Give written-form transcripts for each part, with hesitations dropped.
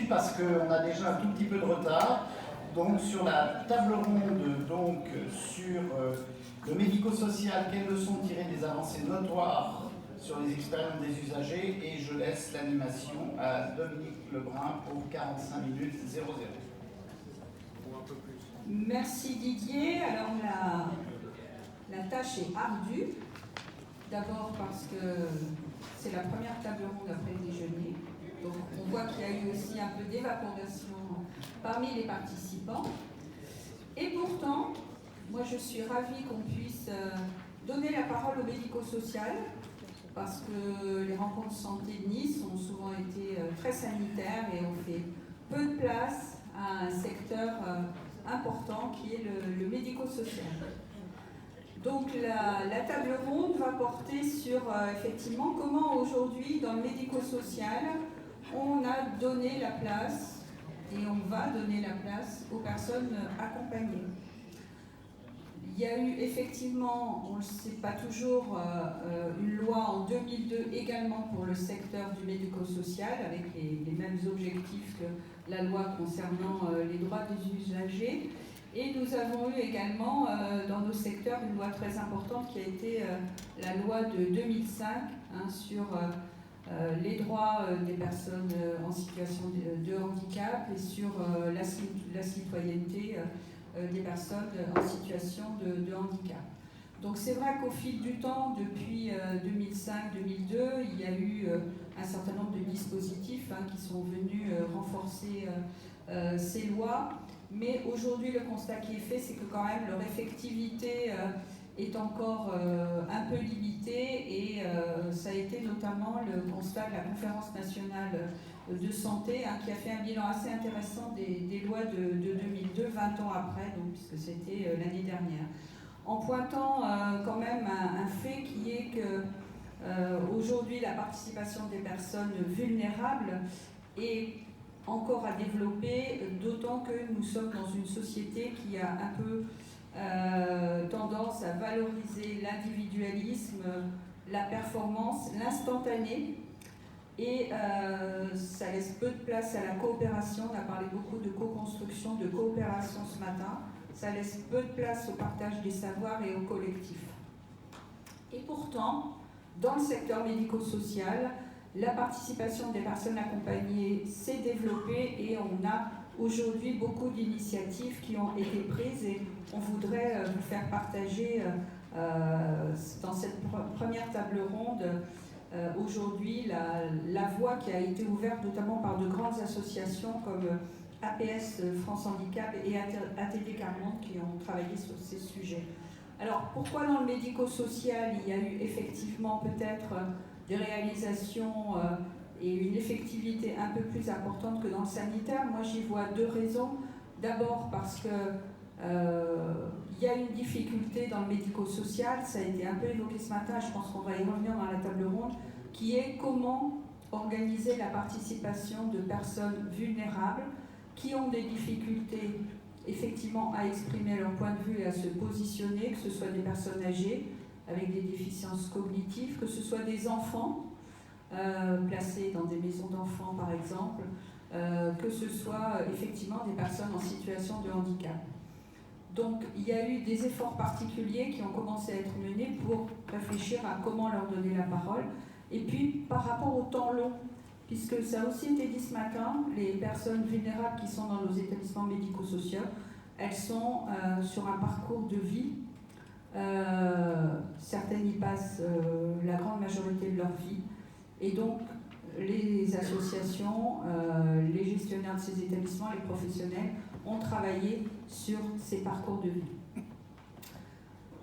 suite parce qu'on a déjà un tout petit peu de retard. Donc sur la table ronde, sur le médico-social, quelles leçons tirer des avancées notoires sur les expériences des usagers, et je laisse l'animation à Dominique Lebrun pour 45 minutes 00. Merci Didier. Alors la tâche est ardue. D'abord parce que c'est la première table ronde après le déjeuner. Donc on voit qu'il y a eu aussi un peu d'évaporation parmi les participants. Et pourtant, moi je suis ravie qu'on puisse donner la parole au médico-social, parce que les rencontres santé de Nice ont souvent été très sanitaires et ont fait peu de place à un secteur important qui est le médico-social. Donc la table ronde va porter sur effectivement comment aujourd'hui dans le médico-social on a donné la place et on va donner la place aux personnes accompagnées. Il y a eu effectivement, on ne le sait pas toujours, une loi en 2002 également pour le secteur du médico-social avec les mêmes objectifs que la loi concernant les droits des usagers. Et nous avons eu également dans nos secteurs une loi très importante qui a été la loi de 2005 sur les droits des personnes en situation de handicap et sur la citoyenneté des personnes en situation de handicap. Donc c'est vrai qu'au fil du temps, depuis 2005-2002, il y a eu un certain nombre de dispositifs qui sont venus renforcer ces lois. Mais aujourd'hui, le constat qui est fait, c'est que quand même leur effectivité est encore un peu limitée, et ça a été notamment le constat de la Conférence nationale de santé qui a fait un bilan assez intéressant des lois de 2002, 20 ans après, donc, puisque c'était l'année dernière, en pointant quand même un fait qui est que aujourd'hui la participation des personnes vulnérables est encore à développer, d'autant que nous sommes dans une société qui a un peu tendance à valoriser l'individualisme, la performance, l'instantané, et ça laisse peu de place à la coopération. On a parlé beaucoup de co-construction, de coopération ce matin. Ça laisse peu de place au partage des savoirs et au collectif. Et pourtant, dans le secteur médico-social, la participation des personnes accompagnées s'est développée et on a aujourd'hui beaucoup d'initiatives qui ont été prises, et on voudrait vous faire partager dans cette première table ronde aujourd'hui la voie qui a été ouverte notamment par de grandes associations comme APS France Handicap et ATD Carmonde qui ont travaillé sur ces sujets. Alors pourquoi dans le médico-social il y a eu effectivement peut-être des réalisations et une effectivité un peu plus importante que dans le sanitaire? Moi j'y vois deux raisons. D'abord parce que il y a une difficulté dans le médico-social, ça a été un peu évoqué ce matin, je pense qu'on va y revenir dans la table ronde, qui est comment organiser la participation de personnes vulnérables qui ont des difficultés effectivement à exprimer leur point de vue et à se positionner, que ce soit des personnes âgées avec des déficiences cognitives, que ce soit des enfants placés dans des maisons d'enfants par exemple, que ce soit effectivement des personnes en situation de handicap. Donc il y a eu des efforts particuliers qui ont commencé à être menés pour réfléchir à comment leur donner la parole. Et puis par rapport au temps long, puisque ça a aussi été dit ce matin, les personnes vulnérables qui sont dans nos établissements médico-sociaux, elles sont sur un parcours de vie. Certaines y passent la grande majorité de leur vie. Et donc les associations, les gestionnaires de ces établissements, les professionnels ont travaillé sur ces parcours de vie.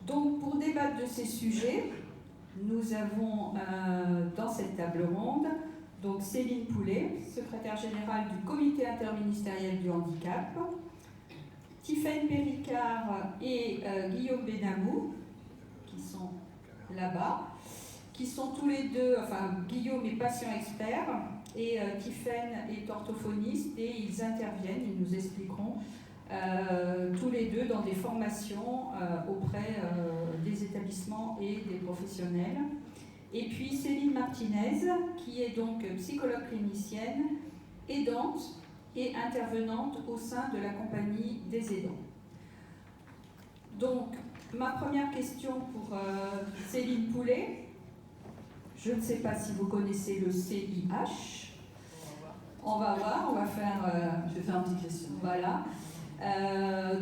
Donc pour débattre de ces sujets, nous avons dans cette table ronde donc Céline Poulet, secrétaire générale du comité interministériel du handicap, Tiffaine Péricard et Guillaume Benamou, qui sont là-bas, qui sont tous les deux, enfin Guillaume est patient expert et Tiffaine est orthophoniste, et ils interviennent, ils nous expliqueront tous les deux dans des formations auprès des établissements et des professionnels. Et puis Céline Martinez, qui est donc psychologue clinicienne, aidante et intervenante au sein de la compagnie des aidants. Donc, ma première question pour Céline Poulet. Je ne sais pas si vous connaissez le CIH. On va voir, on va faire... Je vais faire une petite question. Voilà.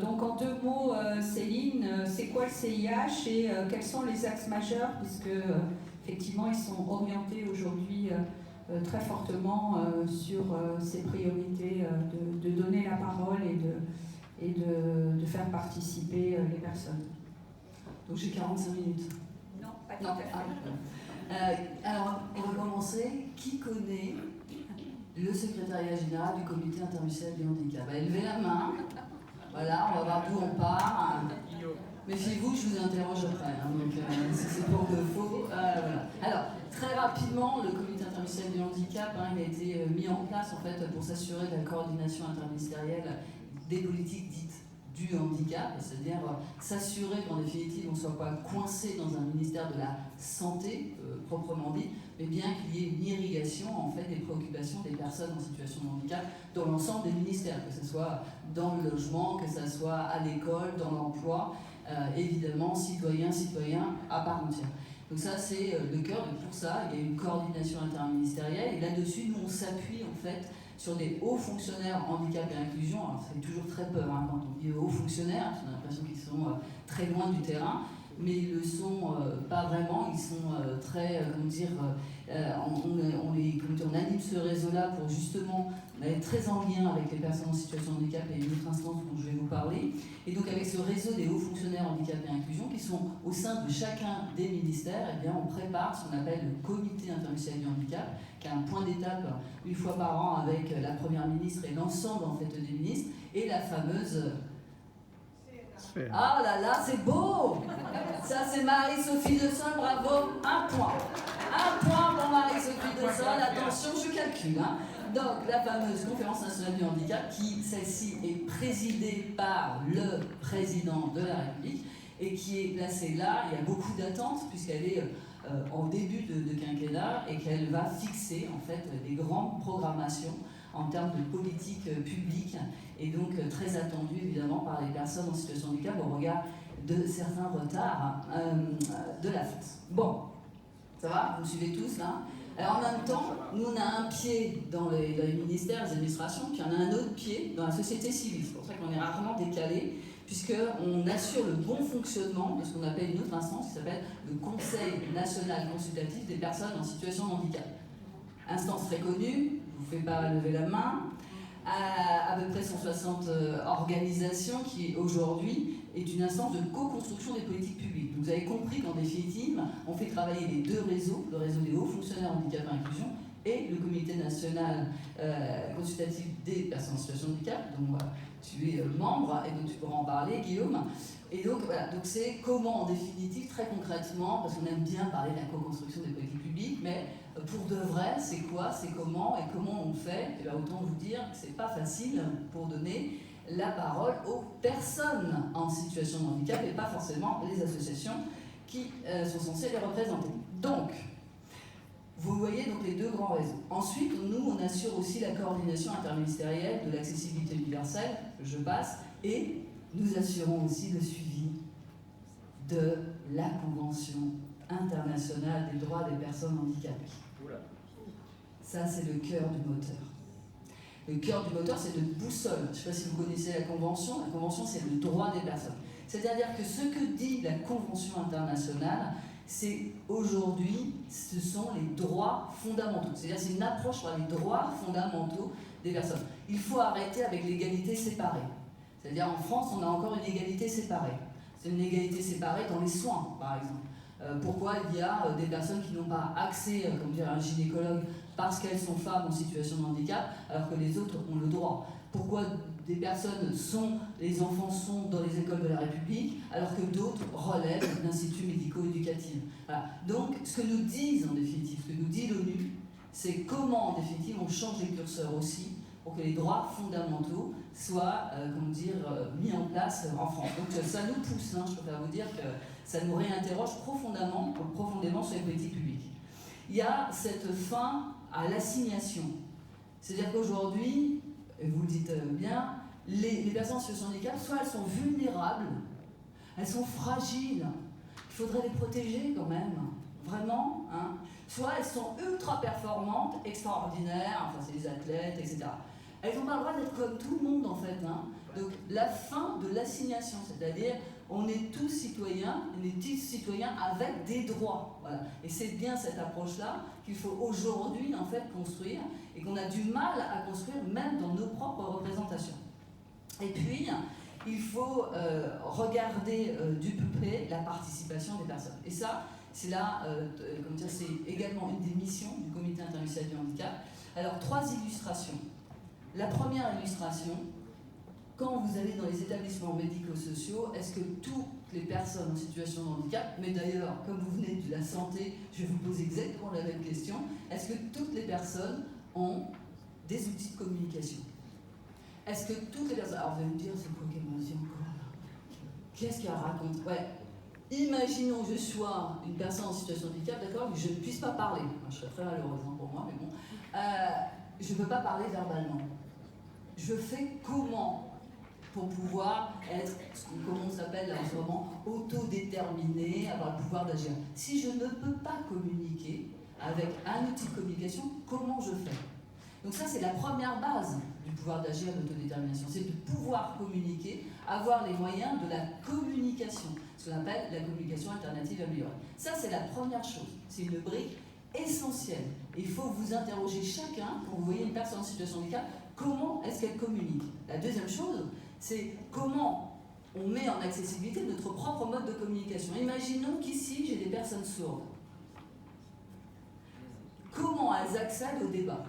Donc en 2 mots, Céline, c'est quoi le CIH et quels sont les axes majeurs, puisque effectivement ils sont orientés aujourd'hui très fortement sur ces priorités de donner la parole et de faire participer les personnes. Donc j'ai 45 minutes. Non, pas tout à fait. Alors, on va commencer. Qui connaît le secrétariat général du comité interministériel du handicap? Levez la main. Voilà, on va voir d'où on part. Méfiez-vous, je vous interroge après. Donc, si c'est pour de faux. Voilà. Alors, très rapidement, le comité interministériel du handicap, il a été mis en place en fait, pour s'assurer de la coordination interministérielle des politiques dites du handicap, c'est-à-dire s'assurer qu'en définitive on ne soit pas coincé dans un ministère de la santé proprement dit, mais bien qu'il y ait une irrigation en fait des préoccupations des personnes en situation de handicap dans l'ensemble des ministères, que ce soit dans le logement, que ce soit à l'école, dans l'emploi, évidemment citoyen à part entière. Donc ça c'est le cœur, et pour ça il y a une coordination interministérielle et là-dessus nous on s'appuie en fait sur des hauts fonctionnaires handicap et inclusion. Alors ça fait toujours très peur quand on dit hauts fonctionnaires, on a l'impression qu'ils sont très loin du terrain, mais ils ne le sont pas vraiment, ils sont très, on anime ce réseau-là pour justement être très en lien avec les personnes en situation de handicap et une autre instance dont je vais vous parler. Et donc avec ce réseau des hauts fonctionnaires handicap et inclusion qui sont au sein de chacun des ministères, eh bien, on prépare ce qu'on appelle le comité interministériel du handicap, qui a un point d'étape une fois par an avec la première ministre et l'ensemble en fait des ministres, et la fameuse... Ah là là, c'est beau! Ça c'est Marie-Sophie de Sol, bravo, un point. Un point pour Marie-Sophie de Sol, attention, je calcule. Donc la fameuse conférence nationale du handicap, qui celle-ci est présidée par le président de la République et qui est placée là, il y a beaucoup d'attentes puisqu'elle est en début de quinquennat et qu'elle va fixer en fait des grandes programmations en termes de politique publique et donc très attendue évidemment par les personnes en situation de handicap au regard de certains retards de la France. Bon, ça va? Vous me suivez tous là? Alors en même temps, nous on a un pied dans les ministères, les administrations, puis on a un autre pied dans la société civile. C'est pour ça qu'on est rarement décalé, puisqu'on assure le bon fonctionnement de ce qu'on appelle une autre instance qui s'appelle le Conseil national consultatif des personnes en situation de handicap. Instance très connue, je ne vous fais pas lever la main, à peu près 160 organisations qui aujourd'hui est une instance de co-construction des politiques publiques. Donc, vous avez compris qu'en définitive, on fait travailler les deux réseaux, le réseau des hauts fonctionnaires handicap et inclusion et le comité national consultatif des personnes en situation de handicap, dont tu es membre et dont tu pourras en parler, Guillaume. Et donc voilà, donc c'est comment en définitive, très concrètement, parce qu'on aime bien parler de la co-construction des politiques publiques, mais pour de vrai, c'est quoi, c'est comment et comment on fait. Et bien autant vous dire que c'est pas facile pour donner la parole aux personnes en situation de handicap et pas forcément les associations qui sont censées les représenter. Donc, vous voyez donc les deux grands réseaux. Ensuite, nous, on assure aussi la coordination interministérielle de l'accessibilité universelle, je passe, et nous assurons aussi le suivi de la Convention internationale des droits des personnes handicapées. Ça, c'est le cœur du moteur. Le cœur du moteur, c'est une boussole. Je ne sais pas si vous connaissez la Convention. La Convention, c'est le droit des personnes. C'est-à-dire que ce que dit la Convention internationale, c'est aujourd'hui, ce sont les droits fondamentaux. C'est-à-dire c'est une approche sur les droits fondamentaux des personnes. Il faut arrêter avec l'égalité séparée. C'est-à-dire en France, on a encore une égalité séparée. C'est une égalité séparée dans les soins, par exemple. Pourquoi il y a des personnes qui n'ont pas accès, comme dire, à un gynécologue parce qu'elles sont femmes en situation de handicap, alors que les autres ont le droit? Pourquoi des personnes les enfants sont dans les écoles de la République, alors que d'autres relèvent d'instituts médico-éducatifs? Voilà. Donc, ce que nous disent en définitive, ce que nous dit l'ONU, c'est comment en définitive on change les curseurs aussi pour que les droits fondamentaux soient, mis en place en France. Donc ça nous pousse, je préfère vous dire que ça nous réinterroge profondément sur les politiques publiques. Il y a cette fin à l'assignation. C'est-à-dire qu'aujourd'hui, vous le les personnes en situation de handicap, soit elles sont vulnérables, elles sont fragiles, il faudrait les protéger quand même, vraiment, hein. Soit elles sont ultra performantes, extraordinaires, enfin c'est des athlètes, etc. Elles n'ont pas le droit d'être comme tout le monde en fait, hein. Donc la fin de l'assignation, c'est-à-dire on est tous citoyens, avec des droits. Voilà. Et c'est bien cette approche-là qu'il faut aujourd'hui en fait construire et qu'on a du mal à construire même dans nos propres représentations. Et puis, il faut regarder du plus près la participation des personnes. Et ça, c'est là, c'est également une des missions du Comité interministériel du handicap. Alors, 3 illustrations. La première illustration, quand vous allez dans les établissements médico-sociaux, est-ce que toutes les personnes en situation de handicap, mais d'ailleurs, comme vous venez de la santé, je vais vous poser exactement la même question, est-ce que toutes les personnes ont des outils de communication? Est-ce que toutes les personnes... Alors vous allez me dire, c'est quoi qu'elle m'a dit encore là? Qu'est-ce qu'elle raconte? Ouais. Imaginons que je sois une personne en situation de handicap, d'accord, que je ne puisse pas parler. Je serais très malheureuse pour moi, mais bon. Je ne peux pas parler verbalement. Je fais comment pour pouvoir être, comme on s'appelle en ce moment, autodéterminé, avoir le pouvoir d'agir? Si je ne peux pas communiquer avec un outil de communication, comment je fais? Donc ça, c'est la première base du pouvoir d'agir, l'autodétermination. C'est de pouvoir communiquer, avoir les moyens de la communication, ce qu'on appelle la communication alternative améliorée. Ça, c'est la première chose. C'est une brique essentielle. Et il faut vous interroger chacun, quand vous voyez une personne en situation de handicap, comment est-ce qu'elle communique? La deuxième chose, c'est comment on met en accessibilité notre propre mode de communication. Imaginons qu'ici, j'ai des personnes sourdes. Comment elles accèdent au débat?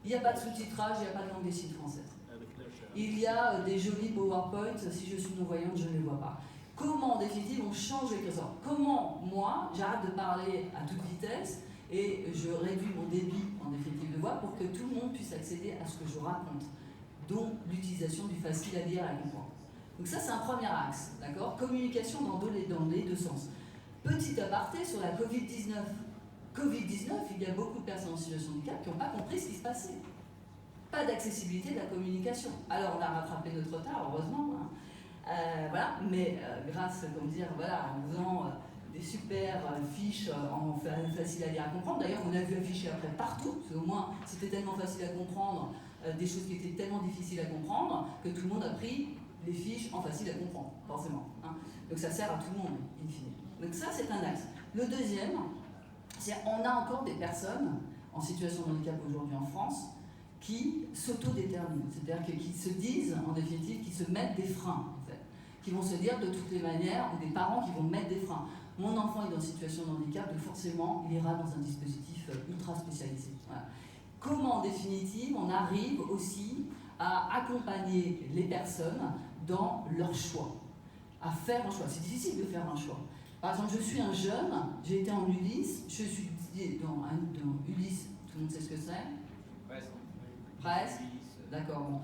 Il n'y a pas de sous-titrage, il n'y a pas de langue des signes française. Il y a des jolis PowerPoint, si je suis non-voyante, je ne les vois pas. Comment, en définitive, on change les curseurs? Comment, moi, j'arrête de parler à toute vitesse et je réduis mon débit, en définitive, de voix pour que tout le monde puisse accéder à ce que je raconte, dont l'utilisation du facile à lire et à comprendre. Donc ça, c'est un premier axe, d'accord? Communication dans les deux sens. Petit aparté sur la Covid-19. Covid-19, il y a beaucoup de personnes en situation de handicap qui n'ont pas compris ce qui se passait. Pas d'accessibilité de la communication. Alors on a rattrapé notre retard, heureusement, hein. Voilà, mais grâce, comment dire, voilà, en faisant des super fiches en facile à lire à comprendre. D'ailleurs, on a vu afficher après partout, parce qu'au moins c'était tellement facile à comprendre, des choses qui étaient tellement difficiles à comprendre, que tout le monde a pris les fiches en facile à comprendre, forcément, hein. Donc ça sert à tout le monde, in fine. Donc ça, c'est un axe. Le deuxième, on a encore des personnes en situation de handicap aujourd'hui en France qui s'autodéterminent, c'est-à-dire qui se disent, en définitive, qui se mettent des freins, en fait, qui vont se dire de toutes les manières, ou des parents qui vont mettre des freins. Mon enfant est en situation de handicap, donc forcément, il ira dans un dispositif ultra spécialisé. Voilà. Comment, en définitive, on arrive aussi à accompagner les personnes dans leur choix, à faire un choix. C'est difficile de faire un choix. Par exemple, je suis un jeune, j'ai été en Ulysse, je suis dans Ulysse, tout le monde sait ce que c'est? Presque. D'accord, bon.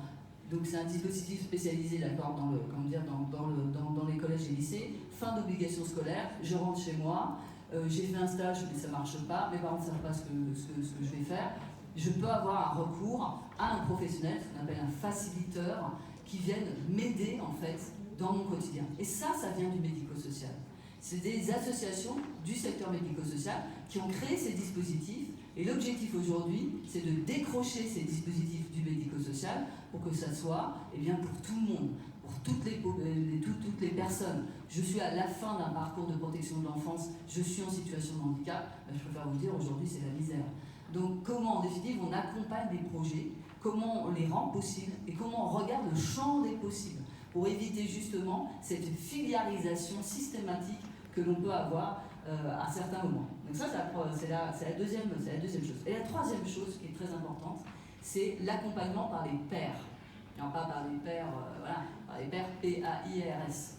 Donc c'est un dispositif spécialisé, d'accord, dans les collèges et lycées. Fin d'obligation scolaire, je rentre chez moi, j'ai fait un stage, mais ça ne marche pas, mes parents ne savent pas ce que je vais faire. Je peux avoir un recours à un professionnel, ce qu'on appelle un faciliteur, qui vienne m'aider, en fait, dans mon quotidien. Et ça vient du médico-social. C'est des associations du secteur médico-social qui ont créé ces dispositifs. Et l'objectif aujourd'hui, c'est de décrocher ces dispositifs du médico-social pour que ça soit pour tout le monde, pour toutes les personnes. Je suis à la fin d'un parcours de protection de l'enfance, je suis en situation de handicap, je préfère vous dire aujourd'hui c'est la misère. Donc comment en définitive on accompagne des projets, comment on les rend possibles et comment on regarde le champ des possibles pour éviter justement cette filiarisation systématique que l'on peut avoir à certains moments. Donc ça, c'est la deuxième chose. Et la troisième chose qui est très importante, c'est l'accompagnement par les pairs. Non, pas par les pairs, par les pairs P-A-I-R-S.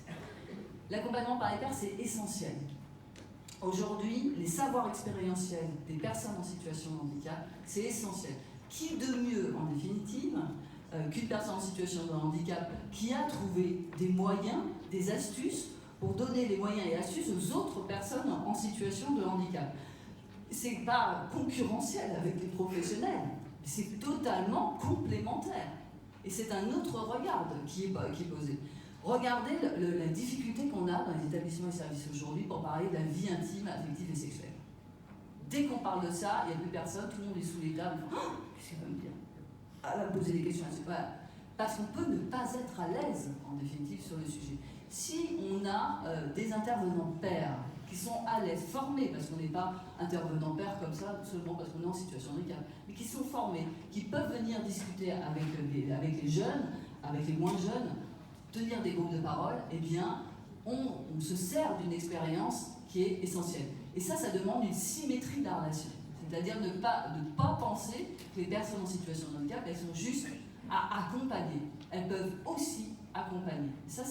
L'accompagnement par les pairs, c'est essentiel. Aujourd'hui, les savoirs expérientiels des personnes en situation de handicap, c'est essentiel. Qui de mieux, en définitive, qu'une personne en situation de handicap qui a trouvé des moyens, des astuces, pour donner les moyens et astuces aux autres personnes en situation de handicap. C'est pas concurrentiel avec les professionnels, c'est totalement complémentaire. Et c'est un autre regard qui est posé. Regardez la difficulté qu'on a dans les établissements et services aujourd'hui pour parler de la vie intime, affective et sexuelle. Dès qu'on parle de ça, il n'y a plus personne, tout le monde est sous les tables. Oh, qu'est-ce qu'elle va me dire? Elle va me poser des questions. Voilà. Parce qu'on peut ne pas être à l'aise, en définitive, sur le sujet. Si on a des intervenants pairs qui sont à l'aise, formés, parce qu'on n'est pas intervenants pairs comme ça, seulement parce qu'on est en situation de handicap, mais qui sont formés, qui peuvent venir discuter avec les jeunes, avec les moins jeunes, tenir des groupes de parole, eh bien, on se sert d'une expérience qui est essentielle. Et ça demande une symétrie de la relation. C'est-à-dire ne pas penser que les personnes en situation de handicap, elles sont juste à accompagner. Elles peuvent aussi accompagner. Ça,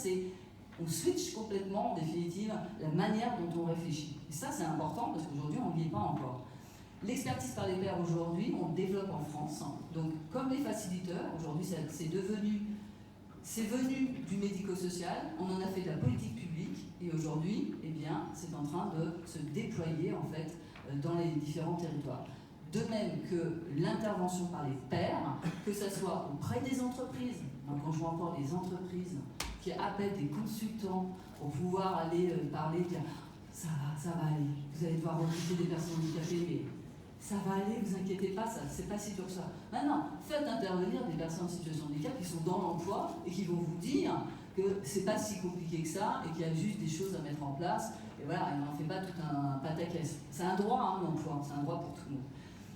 on switch complètement, en définitive, la manière dont on réfléchit. Et ça, c'est important parce qu'aujourd'hui, on n'y est pas encore. L'expertise par les pairs, aujourd'hui, on le développe en France. Donc, comme les facilitateurs, aujourd'hui, c'est venu du médico-social, on en a fait de la politique publique, et aujourd'hui, eh bien, c'est en train de se déployer, en fait, dans les différents territoires. De même que l'intervention par les pairs, que ce soit auprès des entreprises, donc quand je vois encore des entreprises qui appellent des consultants pour pouvoir aller parler, dire ça va aller, vous allez devoir recruter des personnes handicapées, mais ça va aller, vous inquiétez pas, c'est pas si dur que ça. Maintenant, faites intervenir des personnes en situation de handicap qui sont dans l'emploi et qui vont vous dire que c'est pas si compliqué que ça et qu'il y a juste des choses à mettre en place. Et voilà, et on n'en fait pas tout un pataquès. C'est un droit, l'emploi, c'est un droit pour tout le monde.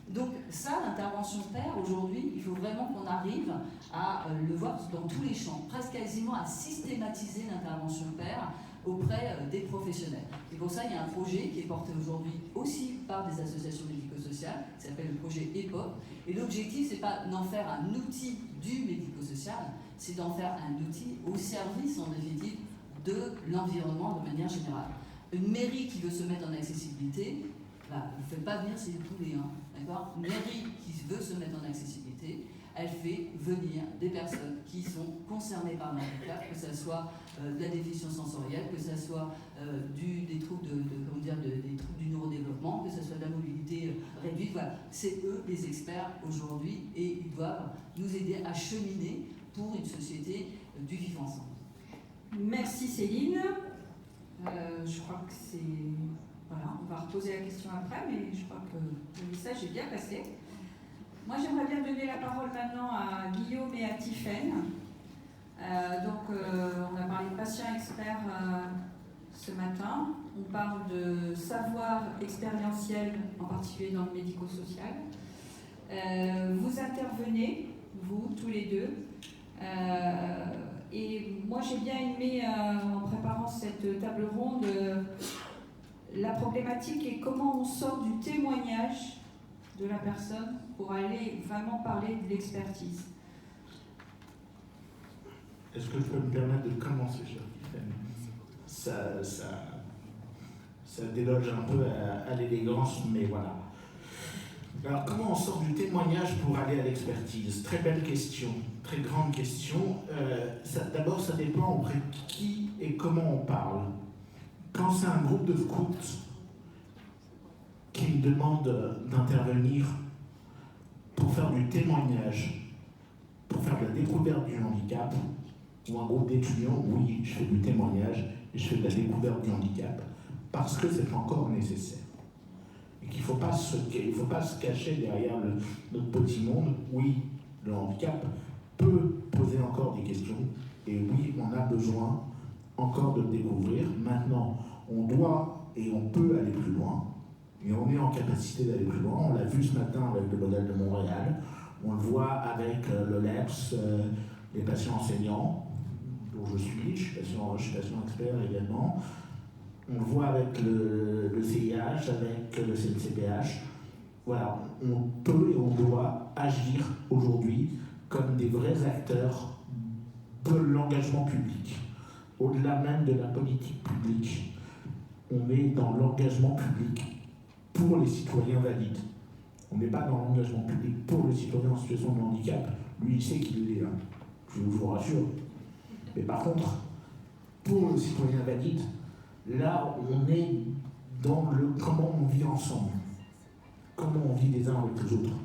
Donc ça, l'intervention pair, aujourd'hui, il faut vraiment qu'on arrive à le voir dans tous les champs, presque quasiment à systématiser l'intervention pair auprès des professionnels. Et pour ça, il y a un projet qui est porté aujourd'hui aussi par des associations médico-sociales, qui s'appelle le projet EPOP. Et l'objectif, c'est pas d'en faire un outil du médico-social, c'est d'en faire un outil au service, en définitive, de l'environnement de manière générale. Une mairie qui veut se mettre en accessibilité, bah, ne fait pas venir ses poulets, hein, d'accord ? Une mairie qui veut se mettre en accessibilité, elle fait venir des personnes qui sont concernées par le handicap, que ce soit de la déficience sensorielle, que ce soit des troubles des troubles du neurodéveloppement, que ce soit de la mobilité réduite. Voilà. C'est eux les experts aujourd'hui et ils doivent nous aider à cheminer pour une société du vivre ensemble. Merci Céline. Je crois que c'est... Voilà, on va reposer la question après, mais je crois que le message est bien passé. Moi, j'aimerais bien donner la parole maintenant à Guillaume et à Tiffaine. On a parlé de patients experts ce matin. On parle de savoir expérientiel, en particulier dans le médico-social. Vous intervenez, vous, tous les deux. Et moi, j'ai bien aimé, en préparant cette table ronde, la problématique est comment on sort du témoignage de la personne pour aller vraiment parler de l'expertise. Est-ce que je peux me permettre de commencer, cher Tiffaine ? Ça déloge un peu à l'élégance, mais voilà. Alors, comment on sort du témoignage pour aller à l'expertise ? Très belle question, très grande question. D'abord, ça dépend auprès de qui et comment on parle. Quand c'est un groupe de scouts qui me demande d'intervenir pour faire du témoignage, pour faire de la découverte du handicap, ou un groupe d'étudiants, oui, je fais du témoignage et je fais de la découverte du handicap, parce que c'est encore nécessaire. Et qu'il ne faut pas se cacher derrière notre petit monde. Oui, le handicap peut poser encore des questions, et oui, on a besoin encore de le découvrir. Maintenant, on doit et on peut aller plus loin, et on est en capacité d'aller plus loin. On l'a vu ce matin avec le modèle de Montréal, on le voit avec le LEPS, les patients enseignants, dont je suis patient expert également. On le voit avec le CIH, avec le CNCPH. Voilà, on peut et on doit agir aujourd'hui comme des vrais acteurs de l'engagement public. Au-delà même de la politique publique, on est dans l'engagement public pour les citoyens valides. On n'est pas dans l'engagement public pour le citoyen en situation de handicap. Lui, il sait qu'il est là, je vous rassure. Mais par contre, pour le citoyen valide, là, on est dans le comment on vit ensemble, comment on vit les uns avec les autres,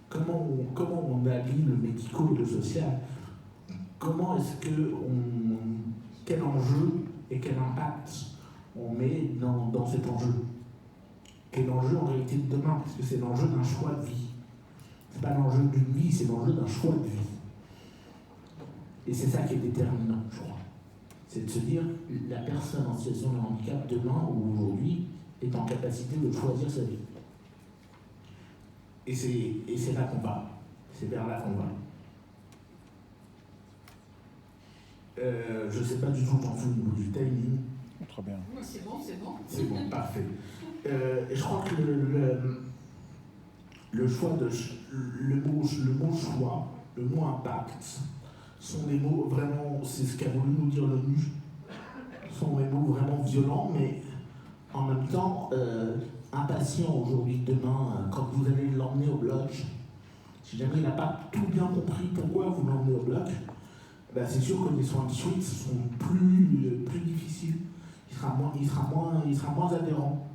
comment on allie le médico et le social. comment est-ce que quel enjeu et quel impact on met dans cet enjeu? Quel enjeu en réalité de demain? Parce que c'est l'enjeu d'un choix de vie. C'est pas l'enjeu d'une vie, c'est l'enjeu d'un choix de vie. Et c'est ça qui est déterminant, je crois. C'est de se dire, la personne en situation de handicap, demain ou aujourd'hui, est en capacité de choisir sa vie. Et c'est là qu'on va. C'est vers là qu'on va. Je ne sais pas du tout, j'en fous au niveau du timing. Très bien. Oui, c'est bon, c'est bon. C'est bon, parfait. Et je crois que le choix le mot choix, le mot impact, sont des mots vraiment, c'est ce qu'a voulu nous dire l'ONU, sont des mots vraiment violents, mais en même temps, impatient aujourd'hui, demain, quand vous allez l'emmener au bloc, si jamais il n'a pas tout bien compris pourquoi vous l'emmenez au bloc, ben c'est sûr que les soins de suite sont plus difficiles. Il sera moins adhérent.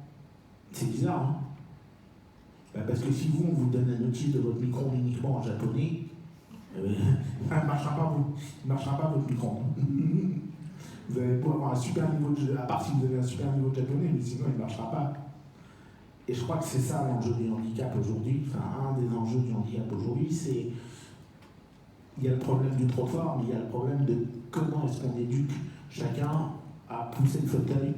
C'est bizarre, hein? Ben parce que si on vous donne la notice de votre micro uniquement en japonais, il ne marchera pas votre micro. Vous allez pouvoir avoir un super niveau de, à part si vous avez un super niveau de japonais, mais sinon il ne marchera pas. Et je crois que c'est ça l'enjeu du handicap aujourd'hui, enfin un des enjeux du handicap aujourd'hui, c'est il y a le problème du trottoir, mais il y a le problème de comment est-ce qu'on éduque chacun à pousser le fauteuil.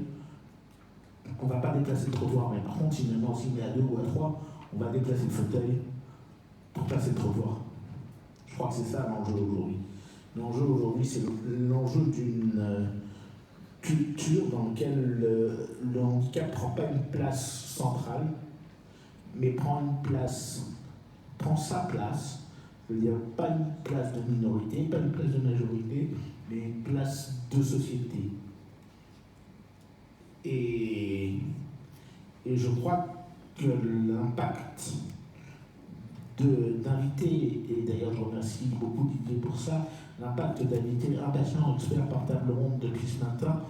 On ne va pas déplacer le trottoir, mais par contre, si maintenant on est à 2 ou à 3, on va déplacer le fauteuil pour passer le trottoir. Je crois que c'est ça l'enjeu aujourd'hui. L'enjeu aujourd'hui, c'est l'enjeu d'une culture dans laquelle le handicap ne prend pas une place centrale, mais prend sa place. Je veux dire, pas une place de minorité, pas une place de majorité, mais une place de société. Et je crois que l'impact d'inviter, et d'ailleurs je remercie beaucoup Didier pour ça, l'impact d'inviter un patient expert par table ronde depuis ce matin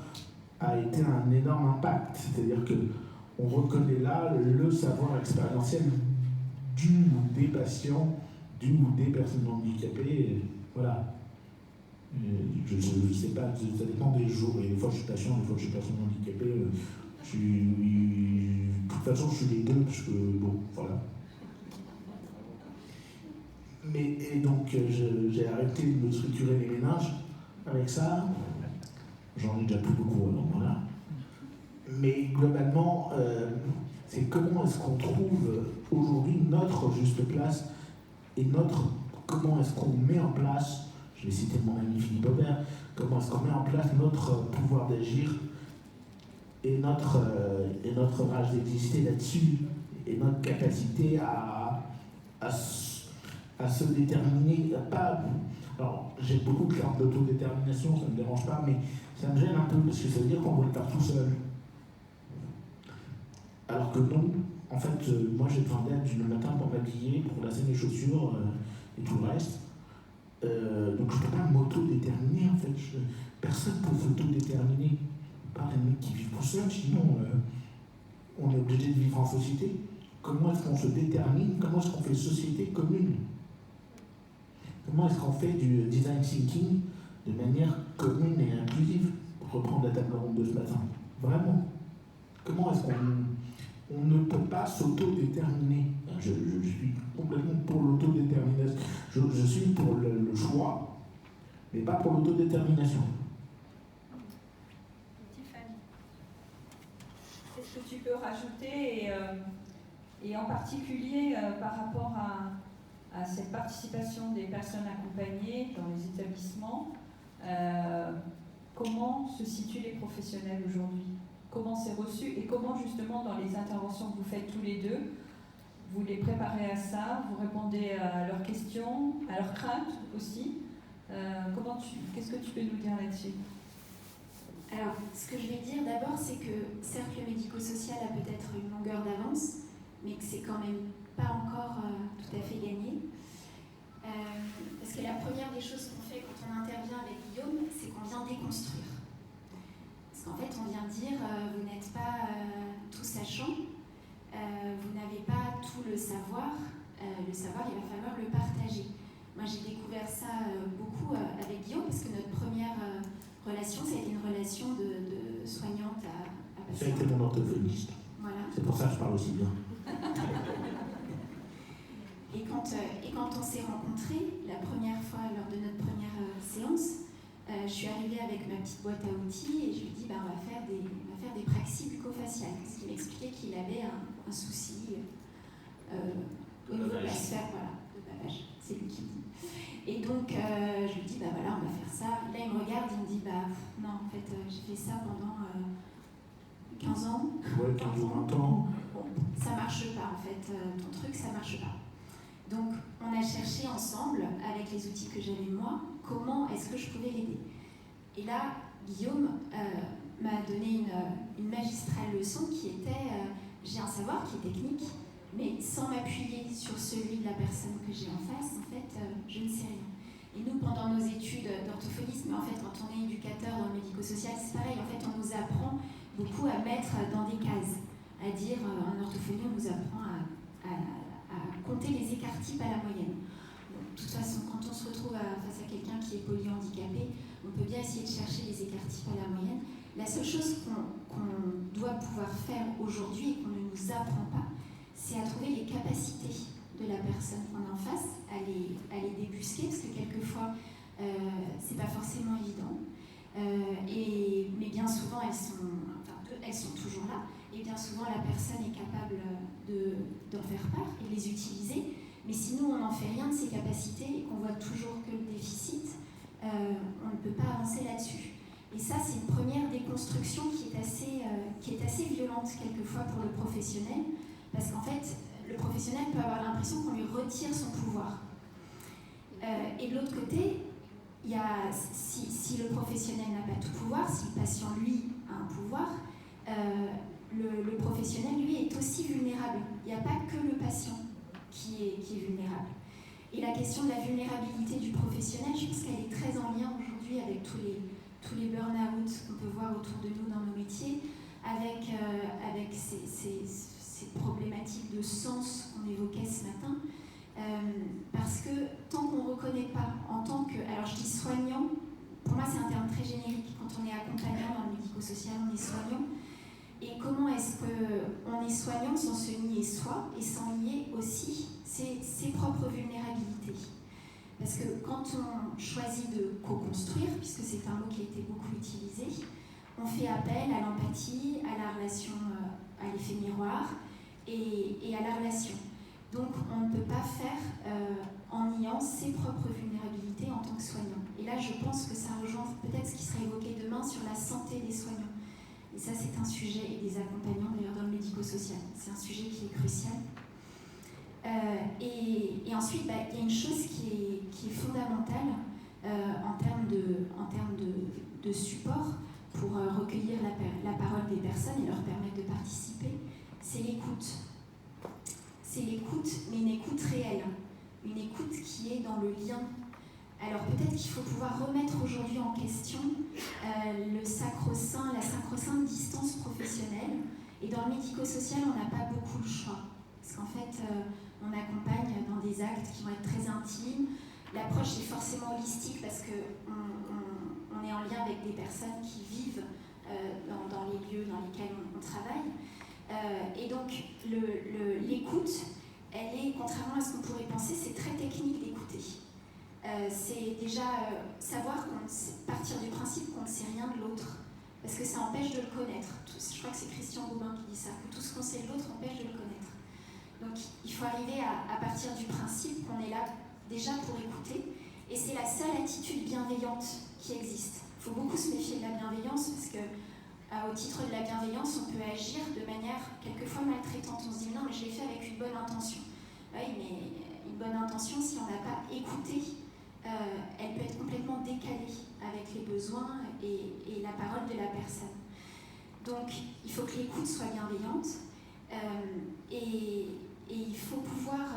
a été un énorme impact. C'est-à-dire qu'on reconnaît là le savoir expérientiel d'une ou des patients, d'une ou des personnes handicapées. Voilà. Je ne sais pas, ça dépend des jours. Et des fois je suis patient, des fois je suis personne handicapée. De toute façon, je suis les deux, parce que bon, voilà. Et donc, j'ai arrêté de me structurer les ménages avec ça. J'en ai déjà plus beaucoup, alors voilà. Mais globalement, c'est comment est-ce qu'on trouve aujourd'hui notre juste place et comment est-ce qu'on met en place, je vais citer mon ami Philippe Aubert, comment est-ce qu'on met en place notre pouvoir d'agir et notre rage d'exister là-dessus, et notre capacité à se déterminer, alors j'ai beaucoup de formes d'autodétermination, ça ne me dérange pas, mais ça me gêne un peu, parce que ça veut dire qu'on va le faire tout seul. Alors que non, en fait, moi j'ai besoin d'aide le matin pour m'habiller, pour laver mes chaussures et tout le reste. Donc je ne peux pas m'auto-déterminer, en fait. Personne ne peut s'auto-déterminer. Par les mecs qui vivent tout seuls, sinon on est obligé de vivre en société. Comment est-ce qu'on se détermine? Comment est-ce qu'on fait société commune? Comment est-ce qu'on fait du design thinking de manière commune et inclusive? Pour reprendre la table ronde de ce matin. Vraiment. Comment est-ce qu'on ne peut pas s'auto-déterminer? Je suis complètement pour l'autodétermination. Je suis pour le choix, mais pas pour l'autodétermination. Est-ce que tu peux rajouter, et en particulier par rapport à cette participation des personnes accompagnées dans les établissements, comment se situent les professionnels aujourd'hui? Comment c'est reçu et comment justement dans les interventions que vous faites tous les deux, vous les préparez à ça, vous répondez à leurs questions, à leurs craintes aussi. Qu'est-ce que tu peux nous dire là-dessus? Alors, ce que je vais dire d'abord, c'est que certes le médico-social a peut-être une longueur d'avance, mais que c'est quand même pas encore tout à fait gagné. Parce que la première des choses qu'on fait quand on intervient avec Guillaume, c'est qu'on vient déconstruire. Parce qu'en fait, on vient dire, vous n'êtes pas tout sachant, vous n'avez pas tout le savoir. Le savoir, il va falloir le partager. Moi, j'ai découvert ça beaucoup avec Guillaume, relation, ça a été une relation de soignante à Ça a patiente. été mon orthophoniste. Voilà. C'est pour ça que je parle aussi bien. Et quand on s'est rencontrés, la première fois, lors de notre première séance, je suis arrivée avec ma petite boîte à outils et je lui ai dit on va faire des praxis bucco-faciales. Parce qu'il m'expliquait qu'il avait un souci au niveau de la sphère, de bavage. C'est lui qui me dit. Et donc, je lui dis, on va faire ça. Là, il me regarde, il me dit, non, en fait, j'ai fait ça pendant 15 ans. Ouais, 15 ou 20 ans. Bon, ça marche pas, en fait, ton truc, ça marche pas. Donc, on a cherché ensemble, avec les outils que j'avais moi, comment est-ce que je pouvais l'aider. Et là, Guillaume m'a donné une magistrale leçon qui était, j'ai un savoir qui est technique, mais sans m'appuyer sur celui de la personne que j'ai en face, en fait, je ne sais rien. Et nous, pendant nos études d'orthophonisme, en fait, quand on est éducateur dans le médico-social, c'est pareil, en fait, on nous apprend beaucoup à mettre dans des cases, à dire, en orthophonie, on nous apprend à compter les écarts-types à la moyenne. Bon, de toute façon, quand on se retrouve face à quelqu'un qui est polyhandicapé, on peut bien essayer de chercher les écarts-types à la moyenne. La seule chose qu'on doit pouvoir faire aujourd'hui et qu'on ne nous apprend pas, c'est à trouver les capacités de la personne qu'on a en face, à les débusquer, parce que quelquefois, c'est pas forcément évident. Mais bien souvent, elles sont toujours là, et bien souvent, la personne est capable d'en faire part et de les utiliser. Mais si nous, on n'en fait rien de ces capacités et qu'on voit toujours que le déficit, on ne peut pas avancer là-dessus. Et ça, c'est une première déconstruction qui est assez violente quelquefois pour le professionnel, parce qu'en fait, le professionnel peut avoir l'impression qu'on lui retire son pouvoir. Et de l'autre côté, si le professionnel n'a pas tout pouvoir, si le patient, lui, a un pouvoir, le professionnel, lui, est aussi vulnérable. Il n'y a pas que le patient qui est vulnérable. Et la question de la vulnérabilité du professionnel, je pense qu'elle est très en lien aujourd'hui avec tous les burn-out qu'on peut voir autour de nous dans nos métiers, avec ces problématiques de sens qu'on évoquait ce matin, parce que tant qu'on ne reconnaît pas en tant que... Alors je dis soignant, pour moi c'est un terme très générique, quand on est accompagnant dans le médico-social, on est soignant, et comment est-ce qu'on est soignant sans se nier soi, et sans nier aussi ses propres vulnérabilités. Parce que quand on choisit de co-construire, puisque c'est un mot qui a été beaucoup utilisé, on fait appel à l'empathie, à la relation, à l'effet miroir et à la relation. Donc on ne peut pas faire en niant ses propres vulnérabilités en tant que soignant. Et là je pense que ça rejoint peut-être ce qui serait évoqué demain sur la santé des soignants. Et ça c'est un sujet, et des accompagnants d'ailleurs dans le médico-social, c'est un sujet qui est crucial. Et ensuite, il y a une chose qui est fondamentale en termes de support pour recueillir la parole des personnes et leur permettre de participer, c'est l'écoute. C'est l'écoute, mais une écoute réelle, une écoute qui est dans le lien. Alors peut-être qu'il faut pouvoir remettre aujourd'hui en question la sacro-sainte distance professionnelle. Et dans le médico-social, on n'a pas beaucoup le choix. Parce qu'en fait, on accompagne dans des actes qui vont être très intimes. L'approche est forcément holistique parce qu'on est en lien avec des personnes qui vivent dans les lieux dans lesquels on travaille. Et donc, l'écoute, elle est, contrairement à ce qu'on pourrait penser, c'est très technique d'écouter. C'est déjà savoir partir du principe qu'on ne sait rien de l'autre, parce que ça empêche de le connaître. Je crois que c'est Christian Bobin qui dit ça, que tout ce qu'on sait de l'autre empêche de le connaître. Donc il faut arriver à partir du principe qu'on est là déjà pour écouter, et c'est la seule attitude bienveillante qui existe. Il faut beaucoup se méfier de la bienveillance, parce que au titre de la bienveillance, on peut agir de manière quelquefois maltraitante. On se dit non, mais je l'ai fait avec une bonne intention. Oui, mais une bonne intention, si on n'a pas écouté, elle peut être complètement décalée avec les besoins et la parole de la personne. Donc, il faut que l'écoute soit bienveillante et il faut pouvoir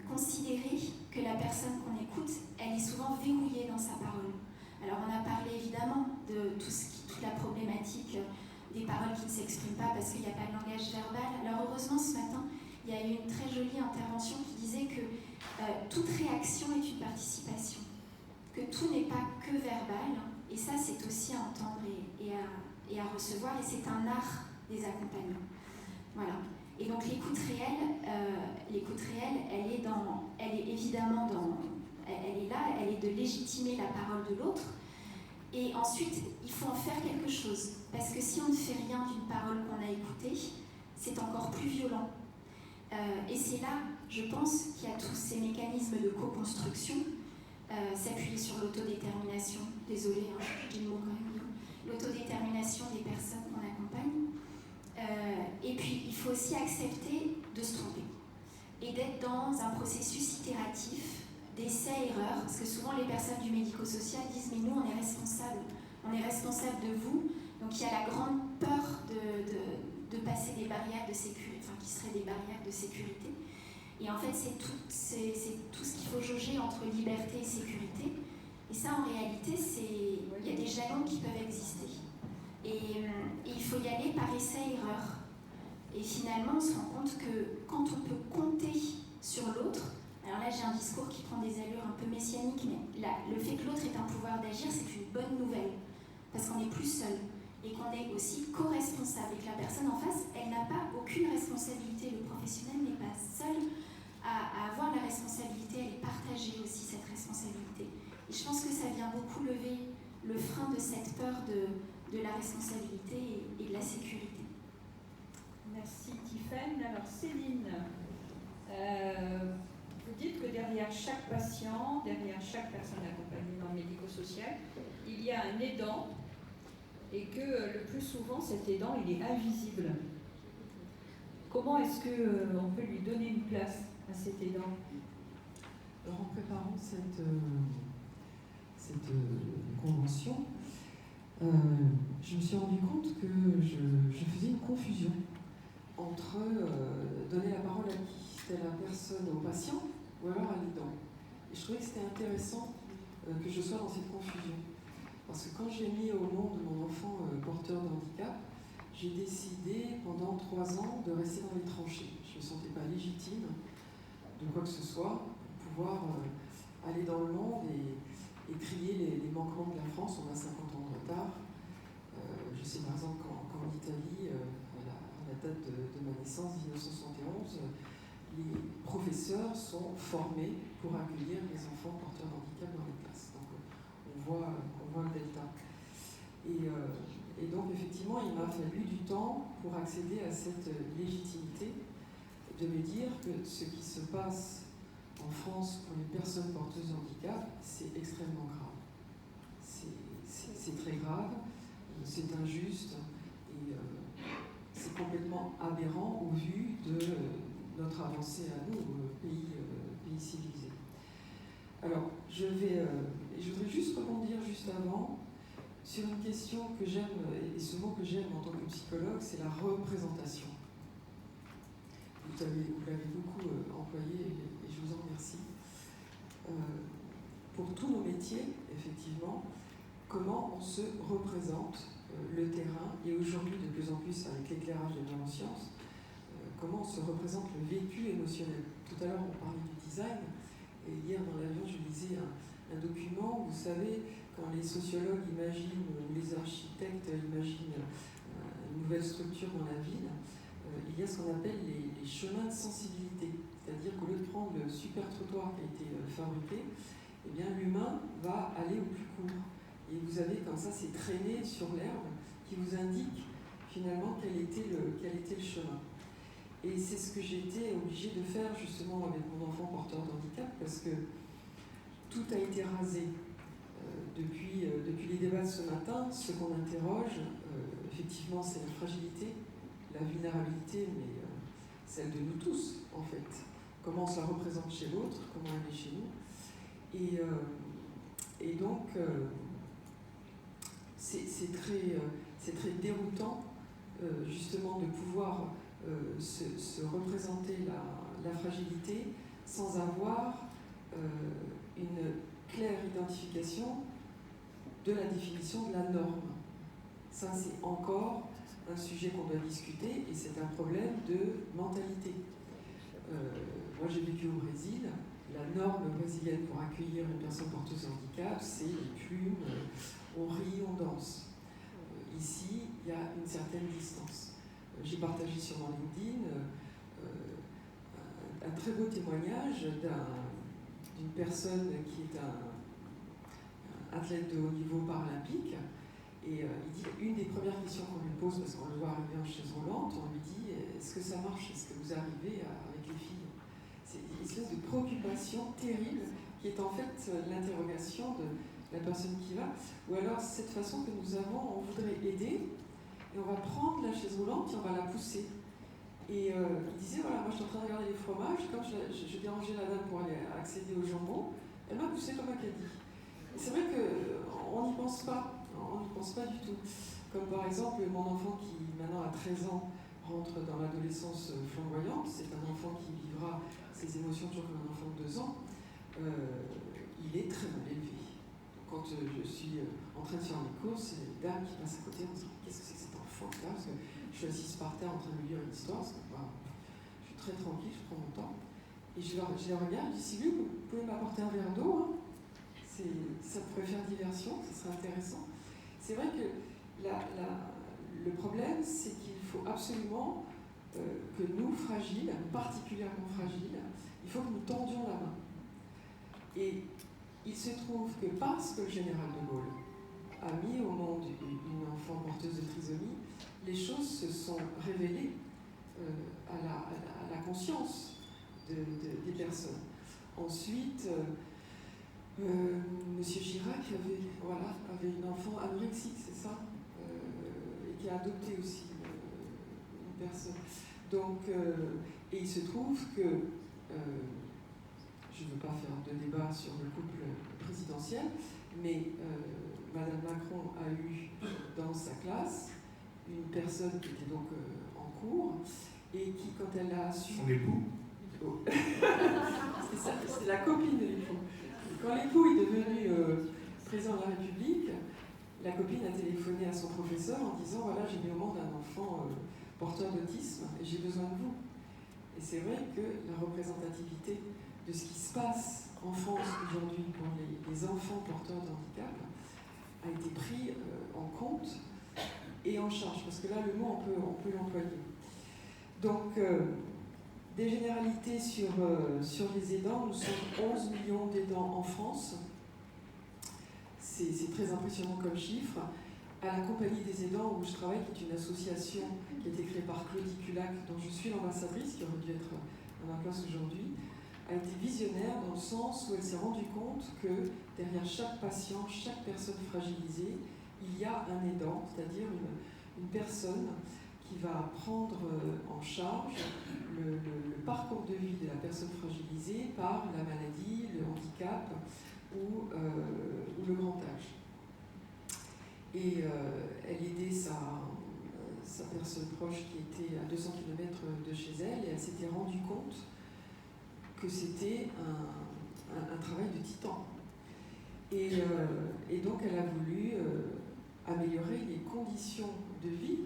considérer que la personne qu'on écoute, elle est souvent verrouillée dans sa parole. Alors, on a parlé évidemment de toute la problématique des paroles qui ne s'expriment pas parce qu'il n'y a pas de langage verbal. Alors, heureusement, ce matin, il y a eu une très jolie intervention qui disait que toute réaction est une participation, que tout n'est pas que verbal et Et ça, c'est aussi à entendre et à recevoir, et c'est un art des accompagnants. Voilà. Et donc l'écoute réelle, elle est évidemment elle est là, elle est de légitimer la parole de l'autre. Et ensuite, il faut en faire quelque chose. Parce que si on ne fait rien d'une parole qu'on a écoutée, c'est encore plus violent. Et c'est là, je pense, qu'il y a tous ces mécanismes de co-construction, s'appuyer sur l'autodétermination, désolée, hein, je dis le mot quand même, l'autodétermination des personnes qu'on accompagne. Et puis, il faut aussi accepter de se tromper et d'être dans un processus itératif d'essai-erreur, parce que souvent les personnes du médico-social disent « mais nous, on est responsable de vous ». Donc il y a la grande peur de passer des barrières de sécurité, enfin qui seraient des barrières de sécurité. Et en fait, c'est tout ce qu'il faut jauger entre liberté et sécurité. Et ça, en réalité, il y a des jalons qui peuvent exister. Et il faut y aller par essai-erreur. Et finalement, on se rend compte que quand on peut compter sur l'autre, alors là j'ai un discours qui prend des allures un peu messianiques, mais le fait que l'autre ait un pouvoir d'agir, c'est une bonne nouvelle, parce qu'on n'est plus seul, et qu'on est aussi co-responsable, et que la personne en face, elle n'a pas aucune responsabilité, le professionnel n'est pas seul à avoir la responsabilité, elle est partagée aussi, cette responsabilité. Et je pense que ça vient beaucoup lever le frein de cette peur de la responsabilité et de la sécurité. Merci Tiffaine. Alors Céline, vous dites que derrière chaque patient, derrière chaque personne accompagnée dans le médico-social, il y a un aidant et que le plus souvent cet aidant il est invisible. Comment est-ce qu'on peut lui donner une place à cet aidant? Alors en préparant cette convention, je me suis rendu compte que je faisais une confusion entre donner la parole à qui? C'était la personne, au patient, ou alors à l'aidant. Et je trouvais que c'était intéressant que je sois dans cette confusion. Parce que quand j'ai mis au monde mon enfant porteur de handicap, j'ai décidé pendant 3 ans de rester dans les tranchées. Je ne me sentais pas légitime de quoi que ce soit pour pouvoir aller dans le monde et crier les manquements de la France. On a 50 ans de retard. Je sais par exemple qu'en Italie, à la date de ma naissance, 1971, les professeurs sont formés pour accueillir les enfants porteurs de handicap dans les classes. Donc on voit le delta. Et donc effectivement, il m'a fallu du temps pour accéder à cette légitimité, de me dire que ce qui se passe en France pour les personnes porteuses de handicap, c'est extrêmement grave. C'est très grave, c'est injuste et c'est complètement aberrant au vu de notre avancée à nous, pays civilisés. Alors, je voudrais juste rebondir juste avant sur une question que j'aime, et ce mot que j'aime en tant que psychologue, c'est la représentation. Vous l'avez beaucoup employé et je vous en remercie. Pour tous nos métiers, effectivement, comment on se représente le terrain, et aujourd'hui de plus en plus avec l'éclairage des neurosciences, comment on se représente le vécu émotionnel. Tout à l'heure, on parlait du design, et hier dans l'avion, je lisais un document, vous savez, quand les sociologues imaginent, ou les architectes imaginent une nouvelle structure dans la ville, il y a ce qu'on appelle les chemins de sensibilité. C'est-à-dire qu'au lieu de prendre le super trottoir qui a été fabriqué, eh bien, l'humain va aller au plus court. Et vous avez comme ça ces traînées sur l'herbe qui vous indiquent finalement quel était le chemin. Et c'est ce que j'ai été obligée de faire justement avec mon enfant porteur de handicap, parce que tout a été rasé. Depuis les débats de ce matin, ce qu'on interroge, effectivement, c'est la fragilité, la vulnérabilité, mais celle de nous tous, en fait. Comment on se la représente chez l'autre, comment elle est chez nous. Et donc, c'est très déroutant, justement, de pouvoir se représenter la fragilité sans avoir une claire identification de la définition de la norme. Ça, c'est encore un sujet qu'on doit discuter, et c'est un problème de mentalité. Moi, j'ai vécu au Brésil. La norme brésilienne pour accueillir une personne porteuse de handicap, c'est les plumes, on rit j'ai partagé sur mon LinkedIn un très beau témoignage d'une personne qui est un athlète de haut niveau paralympique. Et il dit, une des premières questions qu'on lui pose, parce qu'on le voit arriver en chaise roulante, on lui dit, est-ce que ça marche? Est-ce que vous arrivez avec les filles? C'est une espèce de préoccupation terrible qui est en fait l'interrogation de la personne qui va. Ou alors cette façon que nous avons, on voudrait aider, et on va prendre la chaise roulante et on va la pousser. Et il disait, voilà, moi je suis en train de regarder les fromages, quand je dérangeais la dame pour aller accéder au jambon, elle m'a poussé comme un caddie. Et c'est vrai qu'on n'y pense pas. On n'y pense pas du tout. Comme par exemple, mon enfant qui maintenant a 13 ans rentre dans l'adolescence flamboyante, c'est un enfant qui vivra ses émotions toujours comme un enfant de 2 ans, il est très mal élevé. Quand je suis en train de faire mes courses, il y a une dame qui passe à côté en me disant qu'est-ce que c'est que cet enfant-là? Parce que je suis assise par terre en train de lui lire une histoire, parce que je suis très tranquille, je prends mon temps. Et je les regarde, je dis Sylvie, vous pouvez m'apporter un verre d'eau, hein? Ça pourrait faire diversion, ce serait intéressant. C'est vrai que le problème, c'est qu'il faut absolument que nous, fragiles, particulièrement fragiles, il faut que nous tendions la main. Et il se trouve que parce que le général de Gaulle a mis au monde une enfant porteuse de trisomie, les choses se sont révélées à la conscience des personnes. Ensuite, Monsieur Chirac avait une enfant anorexique, c'est ça, et qui a adopté aussi une personne. Donc, et il se trouve que, je ne veux pas faire de débat sur le couple présidentiel, mais Madame Macron a eu dans sa classe une personne qui était donc en cours et qui, quand elle a su... Son époux. Oh. C'était la copine de l'époux. Quand l'époux est devenu président de la République, la copine a téléphoné à son professeur en disant voilà, j'ai mis au monde un enfant porteur d'autisme et j'ai besoin de vous. Et c'est vrai que la représentativité de ce qui se passe en France aujourd'hui pour les enfants porteurs de handicap a été pris en compte et en charge, parce que là le mot on peut l'employer. Donc des généralités sur les aidants, nous sommes 11 millions d'aidants en France, c'est très impressionnant comme chiffre. À la Compagnie des aidants où je travaille, qui est une association qui a été créée par Claudie Culac, dont je suis l'ambassadrice, qui aurait dû être à ma place aujourd'hui, a été visionnaire dans le sens où elle s'est rendue compte que derrière chaque patient, chaque personne fragilisée, il y a un aidant, c'est-à-dire une personne qui va prendre en charge le parcours de vie de la personne fragilisée par la maladie, le handicap ou le grand âge. Et elle aidait sa personne proche qui était à 200 km de chez elle, et elle s'était rendue compte que c'était un travail de titan. Et donc elle a voulu améliorer les conditions de vie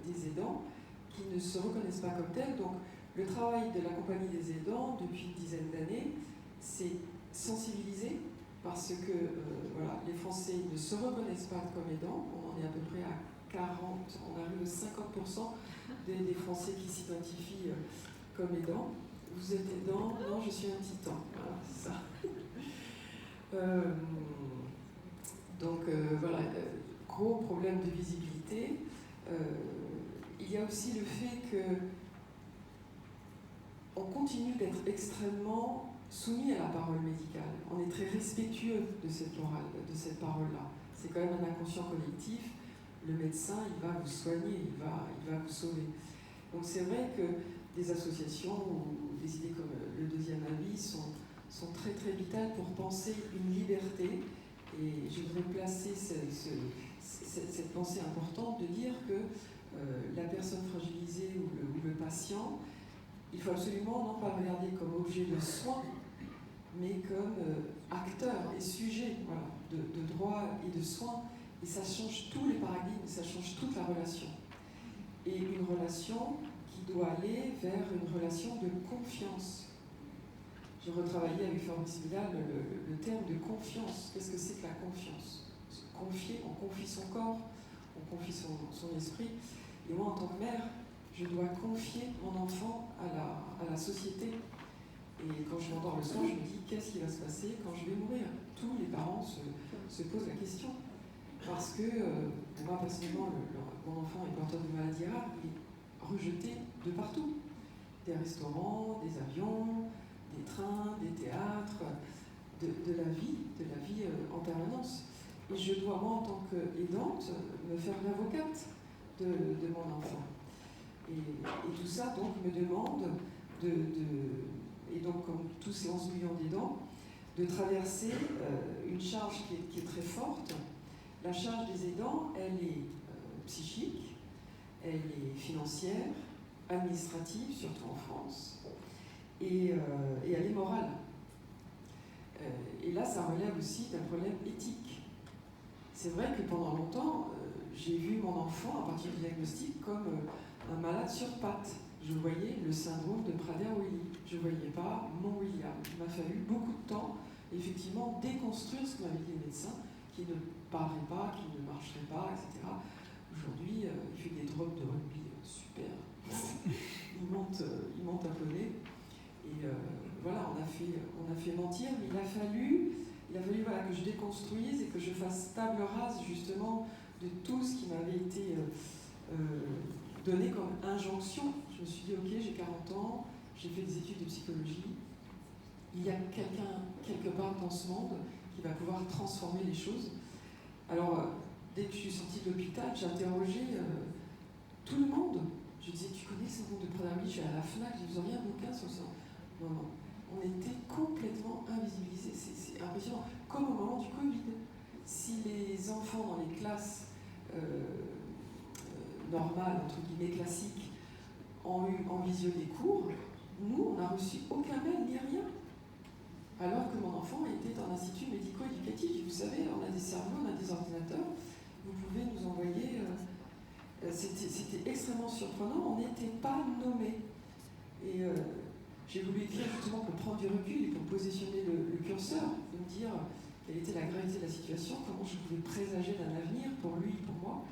des aidants qui ne se reconnaissent pas comme tels. Donc le travail de la Compagnie des aidants depuis une dizaine d'années, c'est sensibiliser, parce que voilà, les Français ne se reconnaissent pas comme aidants. On en est à peu près à 40, on arrive à 50% des Français qui s'identifient comme aidants. Vous êtes aidant? Non, je suis un titan. Voilà, c'est ça. Donc voilà, gros problème de visibilité. Il y a aussi le fait que on continue d'être extrêmement soumis à la parole médicale. On est très respectueux de cette morale, de cette parole-là. C'est quand même un inconscient collectif. Le médecin, il va vous soigner, il va vous sauver. Donc c'est vrai que des associations ou des idées comme le deuxième avis sont très très vitales pour penser une liberté. Et je voudrais placer cette pensée importante de dire que la personne fragilisée ou le patient, il faut absolument non pas regarder comme objet de soin, mais comme acteur et sujet, voilà, de droit et de soins. Et ça change tous les paradigmes, ça change toute la relation. Et une relation qui doit aller vers une relation de confiance. J'ai retravaillé avec Fabrice Vidal le terme de confiance. Qu'est-ce que c'est que la confiance? Se confier, on confie son corps, on confie son esprit. Et moi, en tant que mère, je dois confier mon enfant à la société. Et quand je m'endors le soir, je me dis qu'est-ce qui va se passer quand je vais mourir? Tous les parents se posent la question. Parce que, moi personnellement, mon enfant est porteur de maladie rare, il est rejeté de partout. Des restaurants, des avions, des trains, des théâtres, de la vie en permanence. Et je dois, moi, en tant qu'aidante, me faire l'avocate de mon enfant. Et tout ça, donc, me demande et donc, comme tous ces 11 millions d'aidants, de traverser une charge qui est très forte. La charge des aidants, elle est psychique, elle est financière, administrative, surtout en France, et elle est morale. Et là, ça relève aussi d'un problème éthique. C'est vrai que pendant longtemps, j'ai vu mon enfant, à partir du diagnostic, comme un malade sur pattes. Je voyais le syndrome de Prader-Willi. Je ne voyais pas mon William. Il m'a fallu beaucoup de temps, effectivement, déconstruire ce que m'avait dit le médecin, qui ne parlerait pas, qui ne marcherait pas, etc. Aujourd'hui, il fait des drops de rugby super. Il monte un poney. Et voilà, on a fait mentir, mais il a fallu voilà, que je déconstruise et que je fasse table rase, justement, de tout ce qui m'avait été donné comme injonction. Je me suis dit, ok, j'ai 40 ans, j'ai fait des études de psychologie. Il y a quelqu'un, quelque part dans ce monde, qui va pouvoir transformer les choses. Alors, dès que je suis sortie de l'hôpital, j'ai interrogé tout le monde. Je disais, tu connais ce syndrome de Prader-Willi? Je suis à la FNAC, je vous aurais un bouquin sur ça. Non. On était complètement invisibilisés. C'est impressionnant. Comme au moment du Covid. Si les enfants dans les classes normales, entre guillemets classiques, ont eu en visio des cours, nous, on n'a reçu aucun mail ni rien. Alors que mon enfant était en institut médico-éducatif. Vous savez, on a des cerveaux, on a des ordinateurs, vous pouvez nous envoyer... C'était extrêmement surprenant, on n'était pas nommés. Et j'ai voulu écrire justement pour prendre du recul et pour positionner le curseur, de me dire quelle était la gravité de la situation, comment je pouvais présager d'un avenir pour lui, pour moi.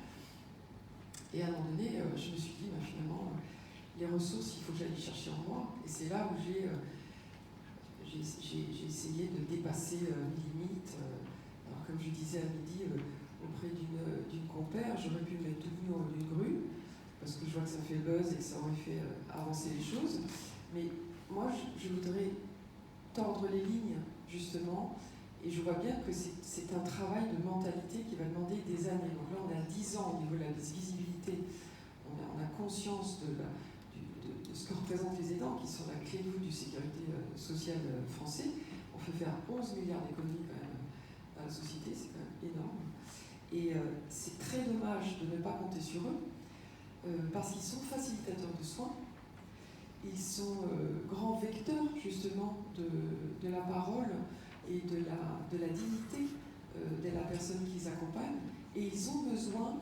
Et à un moment donné, je me suis dit, finalement, les ressources, il faut que j'aille les chercher en moi. Et c'est là où j'ai essayé de dépasser mes limites. Alors, comme je disais à midi, auprès d'une compère, j'aurais pu me mettre tout nu au milieu d'une grue, parce que je vois que ça fait buzz et que ça aurait fait avancer les choses. Mais moi, je voudrais tordre les lignes, justement, et je vois bien que c'est un travail de mentalité qui va demander des années. Donc là, on a 10 ans au niveau de la visibilité, on a conscience de ce que représentent les aidants, qui sont la clé de voûte du sécurité sociale français. On fait faire 11 milliards d'économies quand même à la société, c'est quand même énorme. Et c'est très dommage de ne pas compter sur eux, parce qu'ils sont facilitateurs de soins, ils sont grands vecteurs justement de la parole et de la dignité de la personne qu'ils accompagnent, et ils ont besoin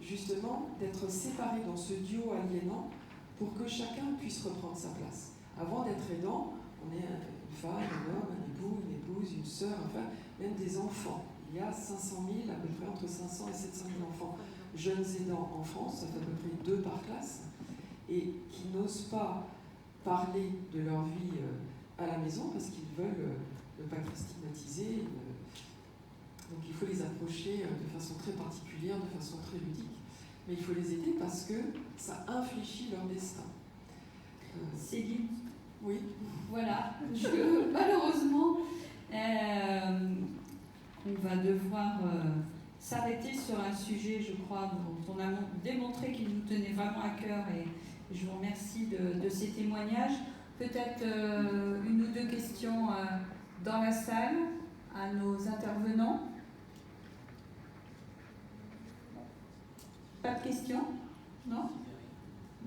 justement d'être séparés dans ce duo aliénant pour que chacun puisse reprendre sa place. Avant d'être aidant, on est une femme, un homme, un époux, une épouse, une sœur, enfin même des enfants. Il y a 500 000, à peu près entre 500 et 700 000 enfants jeunes aidants en France, ça fait à peu près 2 par classe, et qui n'osent pas parler de leur vie à la maison parce qu'ils veulent ne pas être stigmatisés. Donc il faut les approcher de façon très particulière, de façon très ludique, mais il faut les aider parce que ça infléchit leur destin. Céline. Oui. Voilà, malheureusement, on va devoir s'arrêter sur un sujet, je crois, dont on a démontré qu'il nous tenait vraiment à cœur, et je vous remercie de ces témoignages. Peut-être une ou deux questions dans la salle à nos intervenants. Pas de questions? Non?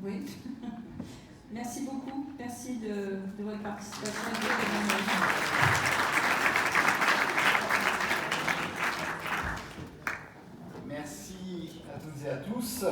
Oui. Merci beaucoup. Merci de votre participation. Merci à toutes et à tous.